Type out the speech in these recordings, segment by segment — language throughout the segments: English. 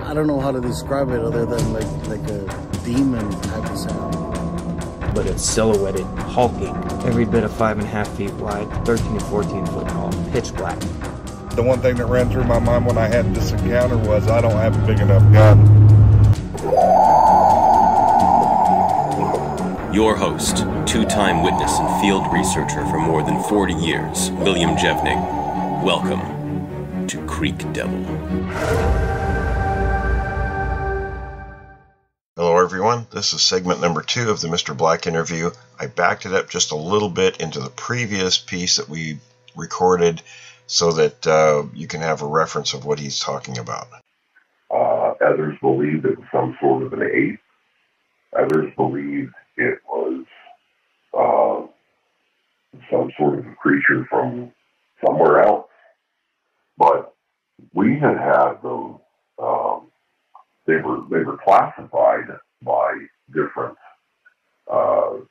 I don't know how to describe it other than like a demon type of sound. But it's silhouetted, hulking, every bit of 5.5 feet wide, 13 to 14 foot tall, pitch black. The one thing that ran through my mind when I had this encounter was I don't have a big enough gun. Your host, two-time witness and field researcher for more than 40 years, William Jevning. Welcome to Creek Devil. Hello everyone, this is segment number 2 of the Mr. Black interview. I backed it up just a little bit into the previous piece that we recorded so that you can have a reference of what he's talking about. Others believed it was some sort of an ape. Others believed it was some sort of a creature from somewhere else. But we had them, they were classified by different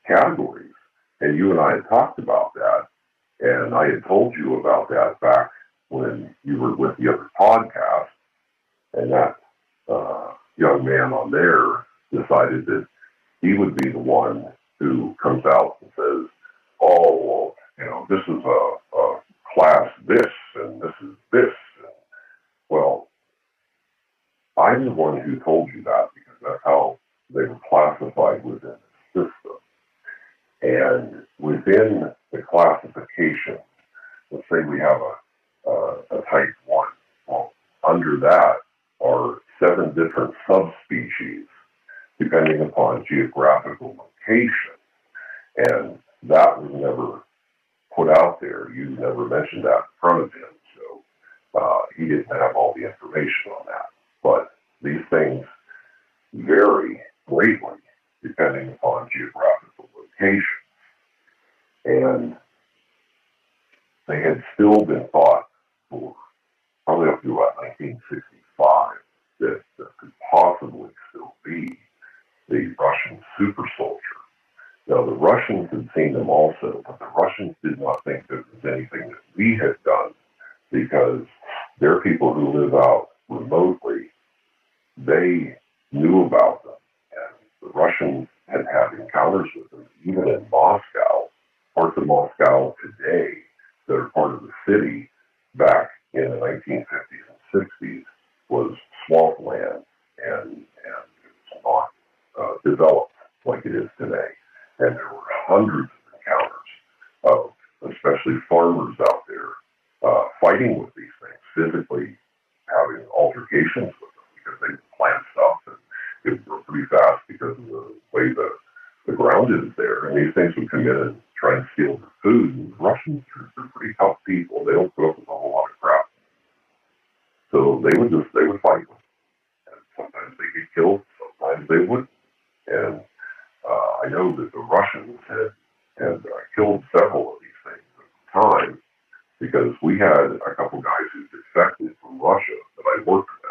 categories. And you and I had talked about that. And I had told you about that back when you were with the other podcast. And that young man on there decided that he would be the one who comes out and says, oh, well, you know, this is a class this, and this is this. And, well, I'm the one who told you that because that's how they were classified within the system. And within the classification, let's say we have a type 1. Well, under that are 7 different subspecies, depending upon geographical location. And that was never put out there. You never mentioned that in front of him. So he didn't have all the information on that. But these things vary greatly depending upon geographical location. And they had still been thought for probably up to about 1965 that could possibly still be the Russian super soldier. Now, the Russians had seen them also, but the Russians did not think there was anything that we had done because they're people who live out remotely. They knew about them, and the Russians had had encounters with them, even in Moscow. Parts of Moscow today that are part of the city back in the 1950s and 60s was swampland, and it was not developed like it is today. And there were hundreds of encounters of especially farmers out there fighting with these things, physically having altercations with them because they would plant stuff and it would grow pretty fast because of the way the ground is there. And these things would come in and try and steal their food. And the Russians are pretty tough people. They don't put up with a whole lot of crap. So they would fight with them. And sometimes they get killed, sometimes they wouldn't. And I know that the Russians had killed several of these things at the time because we had a couple guys who defected from Russia that I worked with.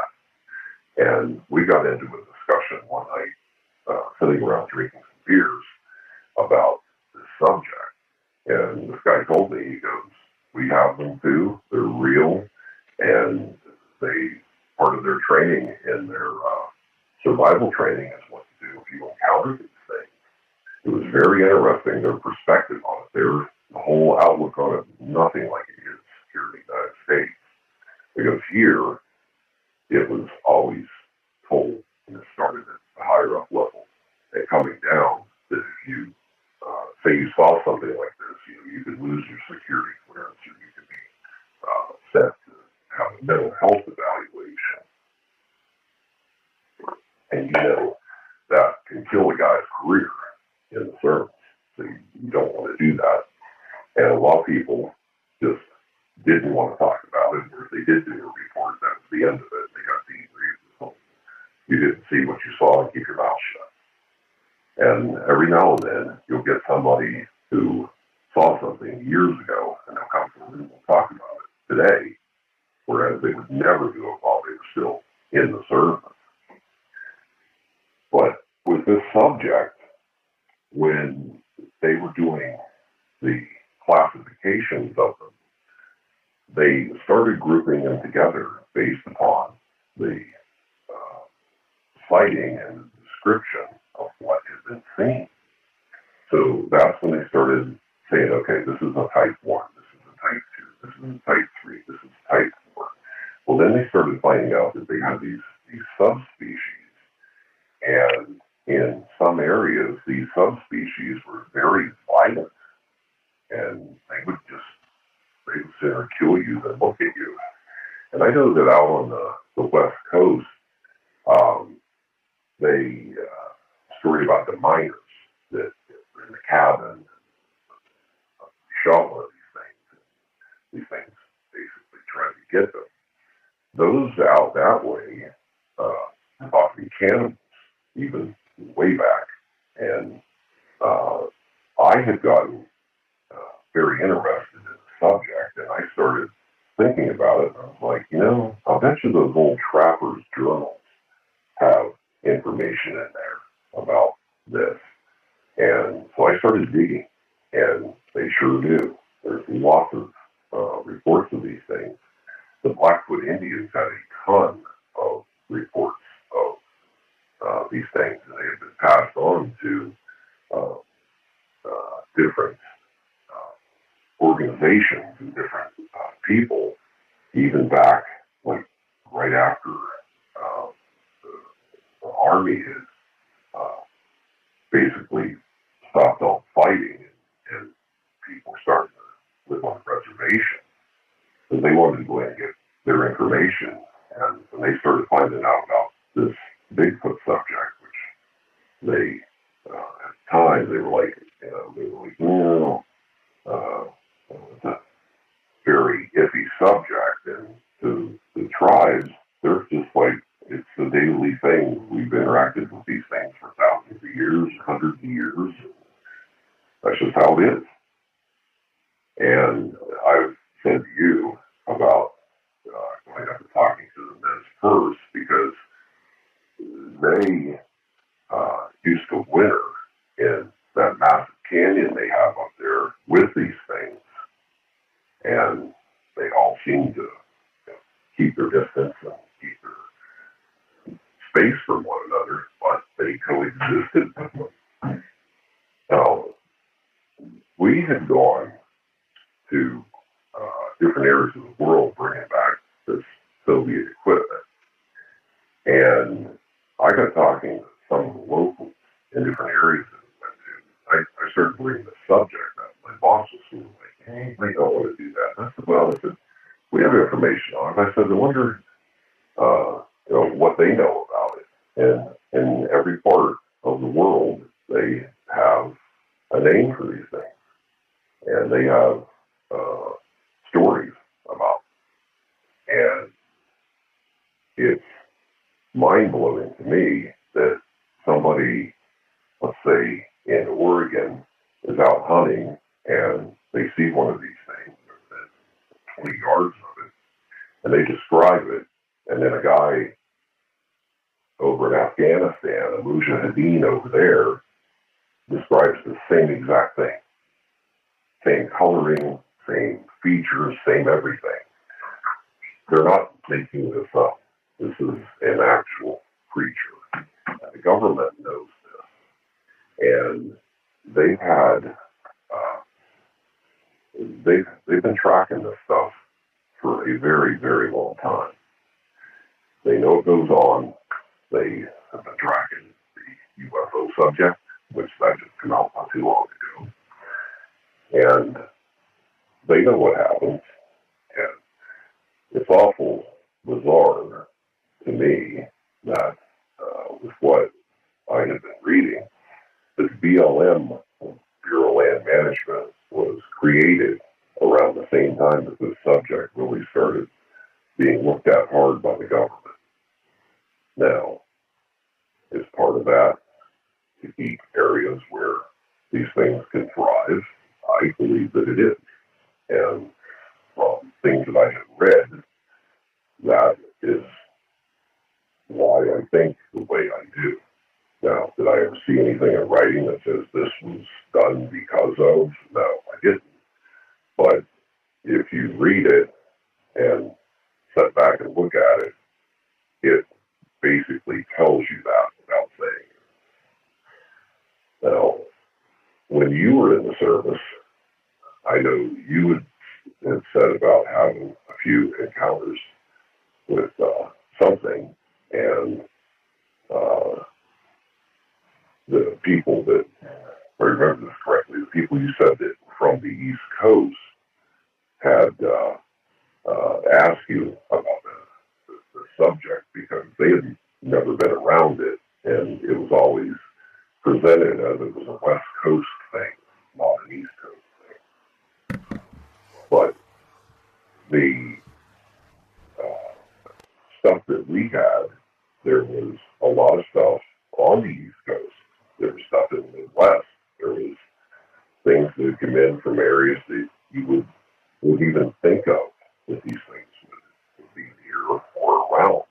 And we got into a discussion one night, sitting around drinking some beers about this subject. And this guy told me, he goes, we have them too, they're real, and part of their training in their survival training is what to do if you encounter these things. It was very interesting, their perspective on it. The whole outlook on it, nothing like it is here in the United States. Because here, it was always told, and it started at the higher up level, and coming down, that if you say you saw something like this, you could lose your security clearance, or you could be set to have a mental health evaluation. And that can kill a guy's career in the service. So you don't want to do that. And a lot of people just didn't want to talk about it, or if they did do a report, that was the end of it. They got debriefed. You didn't see what you saw, and keep your mouth shut. And every now and then, you'll get somebody who saw something years ago, and they'll come forward and we'll talk about it today, whereas they would never do it while they were still in the service. But with this subject, when they were doing the classifications of them, they started grouping them together based upon the sighting and the description of what had been seen. So that's when they started saying, okay, this is a type 1, this is a type 2, this is a type 3, this is type 4. Well, then they started finding out that they had these subspecies. And in some areas, these subspecies were very violent. And they would sooner kill you than look at you. And I know that out on the West Coast, they story about the miners that were in the cabin shot one of these things basically trying to get them. Those out that way thought to be cannibals, even way back. And I had gotten very interested in the subject, and I started thinking about it, and I was like, I'll bet you those old trappers' journals have information in there about this. And so I started digging, and they sure do. There's lots of reports of these things. The Blackfoot Indians had a ton of reports of these things, and they have been passed on to different organizations and different people, even back like right after the Army had basically stopped all fighting, and people started to live on the reservation. So they wanted to go in and get their information, and when they started finding out about this Bigfoot subject, which they at the time they were like, it's a very iffy subject, and to the tribes, they're just like, it's a daily thing. We've interacted with these things for thousands of years, hundreds of years. That's just how it is. And I've said to you about going up and talking to the men's first, because they used to winter in that massive canyon they have up there with these things. And they all seem to keep their distance and keep their space from one another, but they coexisted with them. Now, we had gone to different areas of the world bringing back this Soviet equipment. And I got talking to some of the locals in different areas that we went to. I started bringing the subject up. My boss was sort of like, hey, we don't want to do that. And I said, well, we have information on it. I said, I wonder what they know about it. And in every part of the world, they have a name for these things. And they have stories about it. And it's mind-blowing to me that somebody, let's say in Oregon, is out hunting and they see one of these things within 20 yards of it, and they describe it, and then a guy over in Afghanistan, a mujahideen over there, describes the same exact thing. Same coloring, same features, same everything. They're not making this up. This is an actual creature. The government knows this. And they've had, they've been tracking this stuff for a very, very long time. They know it goes on. They have been tracking the UFO subject, which that just came out not too long ago. And they know what happens. And it's awful bizarre to me that with what I have been reading, this BLM, Bureau of Land Management, was created around the same time that this subject really started being looked at hard by the government. Now, is part of that to keep areas where these things can thrive? I believe that it is. And from things that I have read, that is why I think the way I do. Now, did I ever see anything in writing that says this was done because of? No, I didn't. But if you read it and sit back and look at it, it basically tells you that. the service. I know you had said about having a few encounters with something, and the people that, if I remember this correctly, the people you said that from the East Coast had asked you about the subject because they had never been around it, and it was always presented as it was a West Coast thing, not an East Coast thing. But the stuff that we had, there was a lot of stuff on the East Coast. There was stuff in the Midwest. There was things that come in from areas that you would even think of that these things would be near or around.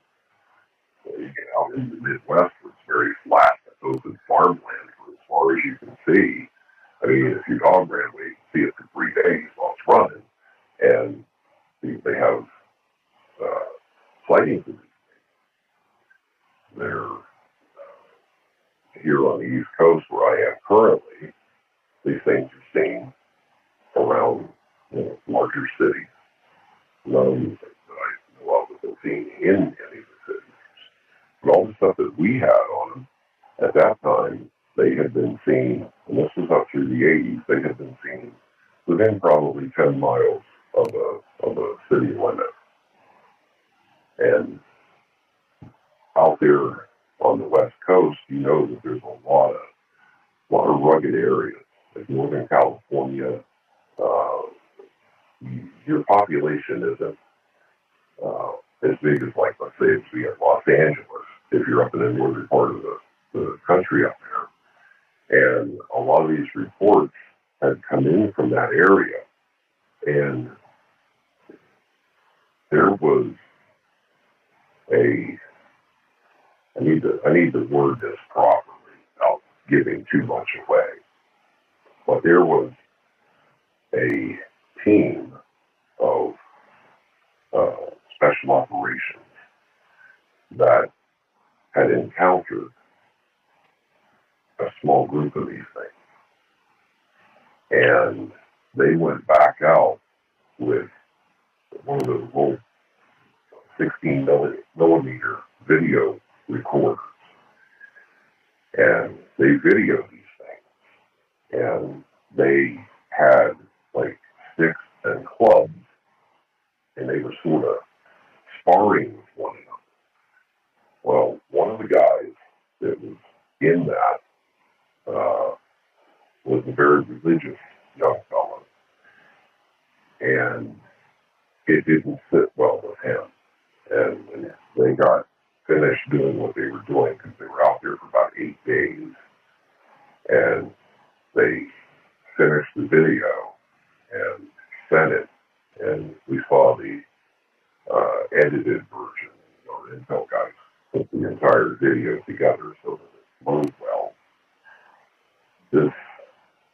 So you get out in the Midwest where it's very flat, open farmland for as far as you can see. I mean, if your dog ran away, you can see it for 3 days while it's running. And they have sightings of these things. They're here on the East Coast where I am currently. These things are seen around larger cities. None of these things that I know of have been seen in any of the cities. But all the stuff that we had on them, at that time, they had been seen, and this was up through the 80s, they had been seen within probably 10 miles of a city limit. And out there on the West Coast, you know that there's a lot of rugged areas, like Northern California. Your population isn't as big as, like, let's say, it's in Los Angeles, if you're up in the northern part of the country up there. And a lot of these reports had come in from that area, and there was I need to word this properly without giving too much away, but there was a team of special operations that had encountered a small group of these things. And they went back out with one of those old 16 millimeter video recorders. And they videoed these things. And they had like sticks and clubs, and they were sort of sparring with one another. Well, one of the guys that was in that was a very religious young fellow, and it didn't sit well with him. And they got finished doing what they were doing because they were out there for about 8 days, and they finished the video and sent it, and we saw the edited version. The Intel guys put the entire video together so that it flowed well. This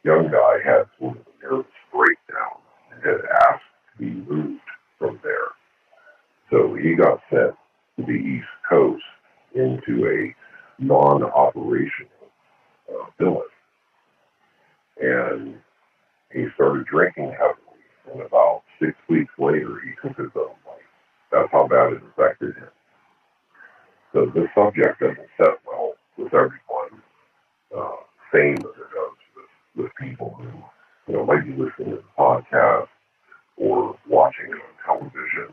young guy had sort of a nervous breakdown and had asked to be moved from there. So he got sent to the East Coast into a non-operational billet. And he started drinking heavily, and about 6 weeks later, he took his own life. That's how bad it affected him. So this subject doesn't set well with everyone, same as it does with people who might be listening to the podcast or watching it on television,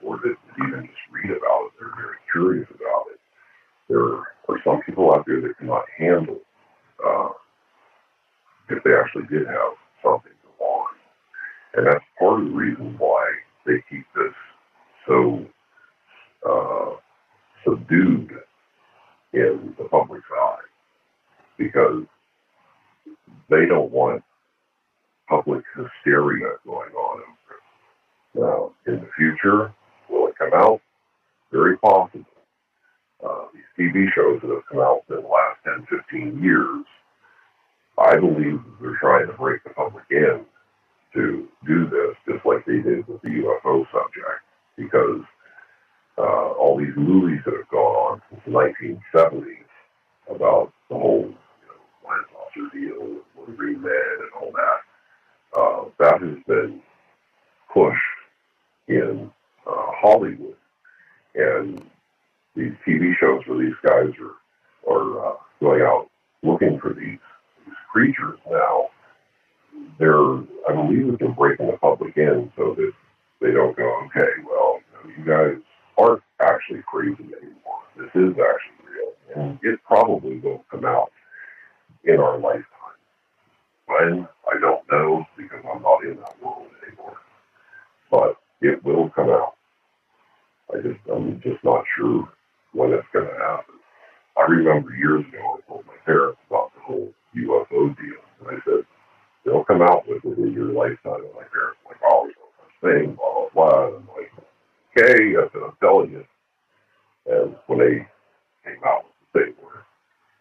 or that even just read about it. They're very curious about it. There are some people out there that cannot handle if they actually did have something go on. And that's part of the reason why they keep this so subdued in the public's eye, because they don't want public hysteria going on over it. Now, in the future, will it come out? Very possible. These TV shows that have come out in the last 10, 15 years, I believe they're trying to break the public in to do this, just like they did with the UFO subject, because all these movies that have gone on since the 1970s about the whole land saucer deal with Green Men and all that, has been pushed in Hollywood, and these TV shows where these guys are going out looking for these creatures now, I believe they're breaking the public in so that they don't go, okay, well, you guys aren't actually crazy anymore. This is actually real, and it probably will come out in our lifetime. When? I don't know, because I'm not in that world anymore. But it will come out. I'm just not sure when it's going to happen. I remember years ago, I told my parents about the whole UFO deal, and I said, they'll come out with it in your lifetime. And my parents were like, oh, there's no such thing, blah, blah, blah. And I'm like, okay, I said, I'm telling you. And when they came out with the thing where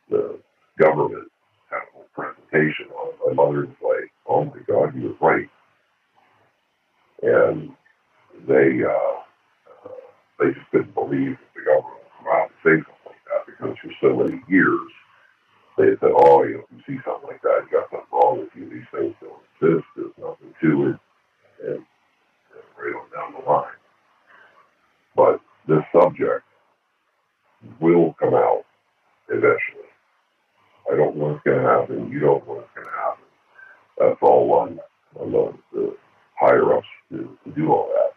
the government had a whole presentation on it, my mother was like, oh my God, you were right. And they just couldn't believe that the government would come out and say something like that, because for so many years they had said, oh, if you see something like that, you got something wrong with you. These things don't exist. There's nothing to it. And right on down the line. But this subject will come out eventually. I don't know what's going to happen. You don't know what's going to happen. That's all on the higher-ups to do all that.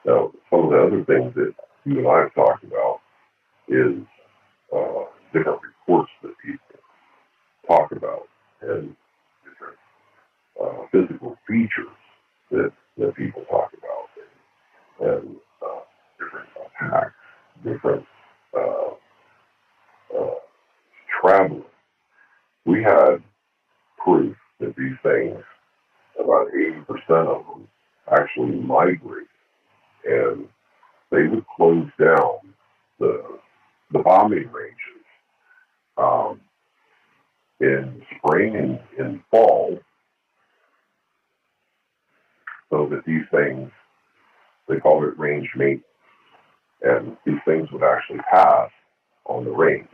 Now, some of the other things that you and I have talked about is different reports that people talk about and different physical features that people talk about, and different attacks, different traveling. We had proof that these things, about 80% of them, actually migrate, and they would close down the bombing ranges in spring and in fall, so that these things, they call it range maintenance, and these things would actually pass on the range.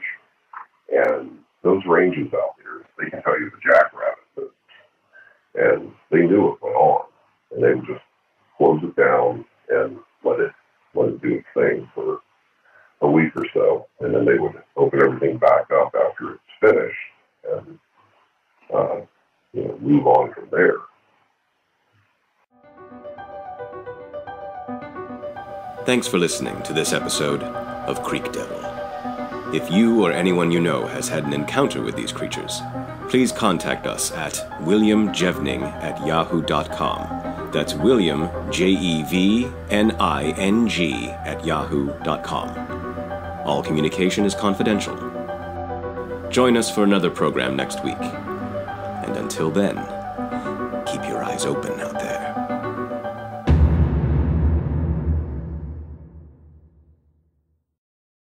And those ranges out there, they can tell you the jackrabbit business. And they knew it went on, and they would just close it down and let it do its thing for a week or so, and then they would open everything back up after it's finished and move on from there. Thanks for listening to this episode of Creek Devil. If you or anyone you know has had an encounter with these creatures, please contact us at williamjevning@yahoo.com. That's William, Jevning, @yahoo.com. All communication is confidential. Join us for another program next week. And until then, keep your eyes open.